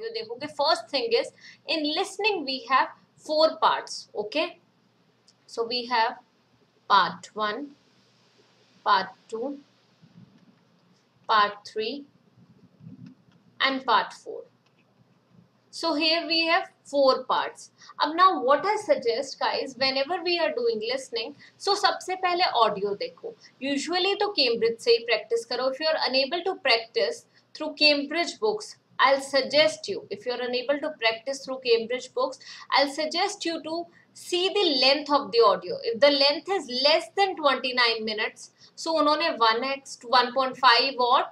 Audio देखोगे, first thing is in listening we have 4 parts. Okay, so we have part 1, part 2, part 3 and part 4. So here we have 4 parts. अब now what I suggest guys, whenever we are doing listening, so सबसे पहले audio देखो. Usually तो Cambridge से ही practice करो. If you are unable to practice through Cambridge books, I'll suggest you, if you are unable to practice through Cambridge books, I'll suggest you to see the length of the audio. If the length is less than 29 minutes, so उन्होंने 1x 1.5 और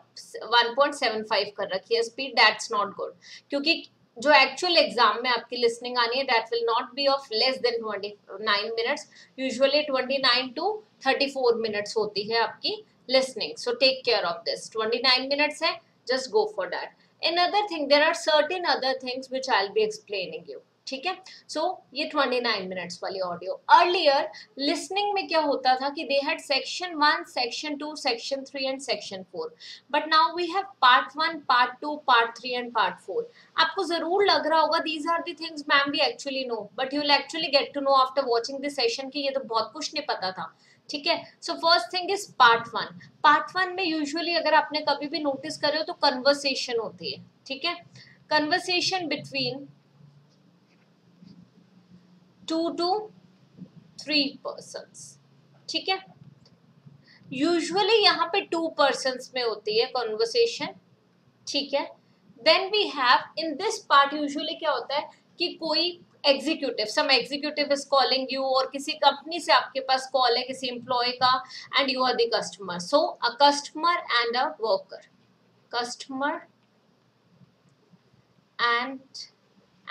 1.75 कर रखी है speed. That's not good, क्योंकि जो actual exam में आपकी listening आनी है that will not be of less than 29 minutes. Usually 29 to 34 minutes होती है आपकी listening. So take care of this. 29 minutes है, just go for that. Another thing, there are certain other things which I'll be explaining you. ठीक है, सो ये 29 minutes वाली audio. Earlier listening में क्या होता था कि they had section 1, section 2, section 3 and section 4, but now we have part 1, part 2, part 3 and part 4. आपको जरूर लग रहा होगा these are the things ma'am we actually know, but you will actually get to know after watching this session कि ये तो बहुत कुछ नहीं पता था. ठीक है, so first thing is part 1. Part 1 में यूजुअली अगर आपने कभी भी नोटिस करे हो तो कन्वर्सेशन होती है. ठीक है, कन्वर्सेशन बिटवीन 2 to 3 persons. ठीक है, यूजुअली यहाँ पे 2 persons में होती है कॉन्वर्सेशन. ठीक है, then we have in this part usually क्या होता है कि कोई executive, some executive is calling you, और किसी कंपनी से आपके पास कॉल है किसी एम्प्लॉय का, and you are the customer. So a customer and a worker, customer and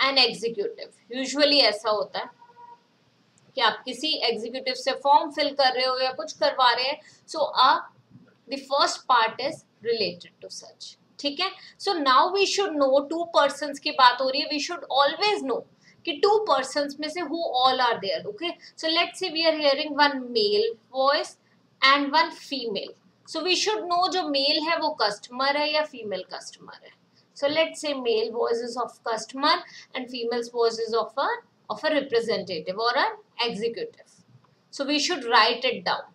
an executive. Usually ऐसा होता है कि आप किसी एग्जीक्यूटिव से फॉर्म फिल कर रहे हो या कुछ करवा रहे हैं. So the first part is related to such. ठीक है, so now we should know 2 persons की बात हो रही है. वी शुड ऑलवेज नो कि 2 persons में से who all are there. Okay, so let's say we are hearing one male voice and one female. So we should know जो male है वो customer है या female customer है. So let's say male voice is of customer and female voice is of a representative or an executive. So we should write it down.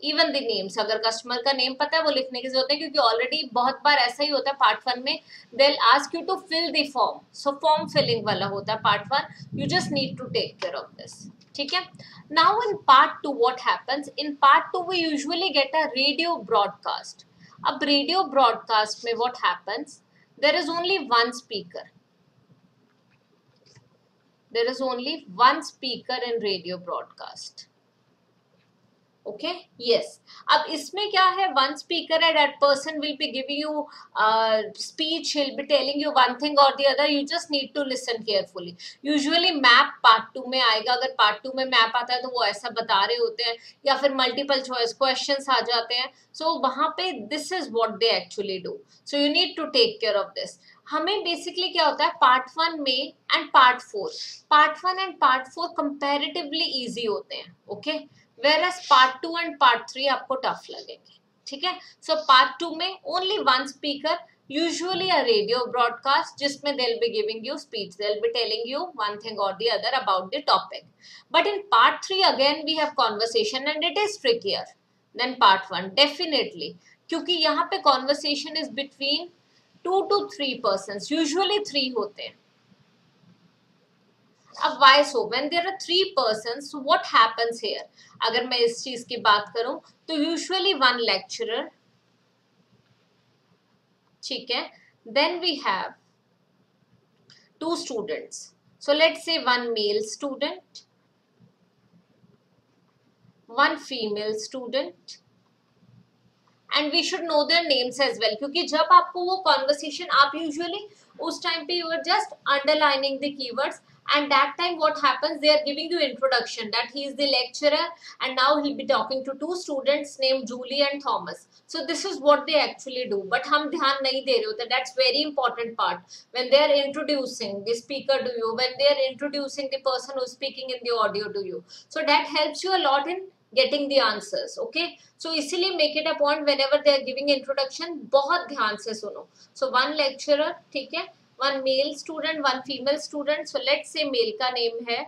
Even the names, अगर customer का name पता है वो लिखने की जरूरत है, क्योंकि ऑलरेडी बहुत बार ऐसा ही होता है पार्ट 1 में they'll ask you to fill the form. So form filling वाला होता है part 1. You just need to take care of this. ठीक है, now in part 2 what happens? In part 2 we usually get a radio broadcast. अब radio broadcast में what happens? There is only one speaker. There is only one speaker in radio broadcast. Okay, yes. अब इसमें क्या है, one speaker है, that person will be giving you speech, he'll be telling you one thing or the other. You just need to listen carefully. Usually map part 2 में आएगा. अगर part 2 में map आता है तो वो ऐसा बता रहे होते हैं, या फिर multiple choice questions आ जाते हैं. So वहाँ पे this is what they actually do. So you need to take care of this. हमें बेसिकली क्या होता है पार्ट 1 में and part 4, part 1 and part 4 comparatively easy होते हैं. Okay, whereas part 2 and part 3 आपको टफ लगेंगे. ठीक है, सो पार्ट 2 में only one speaker, usually a radio broadcast जिसमें they'll be giving you speech, they'll be telling you one thing or the other about the topic. But in part 3 again we have conversation and it is trickier than part 1 definitely, क्योंकि यहाँ पे conversation is between 2 to 3 persons, usually 3 होते हैं. अब why so? When there are 3 persons, so what happens here? अगर मैं इस चीज की बात करूं तो usually one lecturer, ठीक है, then we have 2 students. So let's say one male student, one female student, and we should know their names as well, क्योंकि जब आपको वो conversation, आप usually उस time पे you are just underlining the keywords, and that time what happens, they are giving you introduction that he is the lecturer and now he'll be talking to 2 students named Julie and Thomas. So this is what they actually do, but हम ध्यान नहीं दे रहे होते. That's very important part when they are introducing the speaker to you, when they are introducing the person who is speaking in the audio to you. So that helps you a lot in getting the answers. Okay, so इसीलिए make it a point whenever they are giving introduction बहुत ध्यान से सुनो. So one lecturer, ठीक है, one male student, one female student. So let's say male का name है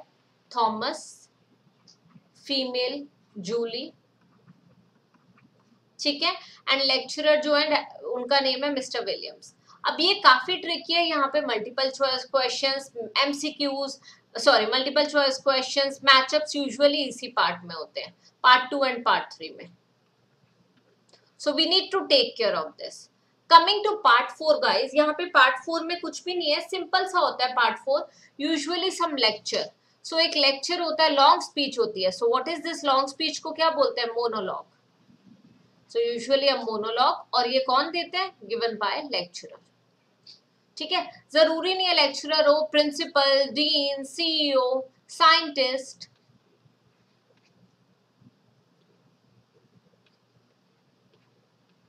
Thomas, female Julie, ठीक है. एंड लेक्चरर जो है उनका नेम है मिस्टर विलियम्स. अब ये काफी ट्रिकी है, यहाँ पे multiple choice questions, MCQs, sorry multiple choice questions, matchups usually इसी पार्ट में होते हैं, पार्ट 2 एंड पार्ट 3 में. So we need to take care of this. Coming to part 4 guys, यहाँ पे पार्ट 4 में कुछ भी नहीं है, सिंपल सा होता है part 4. Usually some lecture. So एक लेक्चर होता है, लॉन्ग स्पीच होती है. So what is this long speech को क्या बोलते हैं? Monologue. So usually a monologue, और ये कौन देते हैं? Given by lecturer. ठीक है, जरूरी नहीं है लेक्चरर हो, principal, dean, CEO, scientist.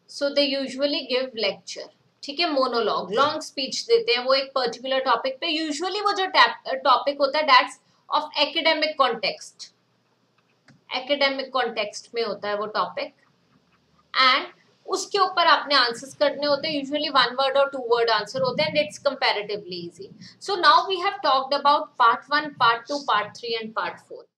So they usually give lecture. ठीक है, मोनोलॉग, लॉन्ग स्पीच देते हैं वो एक पर्टिकुलर टॉपिक पे. यूजुअली वो जो टॉपिक होता है that's of academic context, academic context में होता है वो टॉपिक. एंड उसके ऊपर आपने आंसर्स करने होते हैं. यूजुअली 1 वर्ड और 2 वर्ड आंसर होते हैं and it's comparatively easy. So now we have talked about part 1, part 2, part 3 and part 4.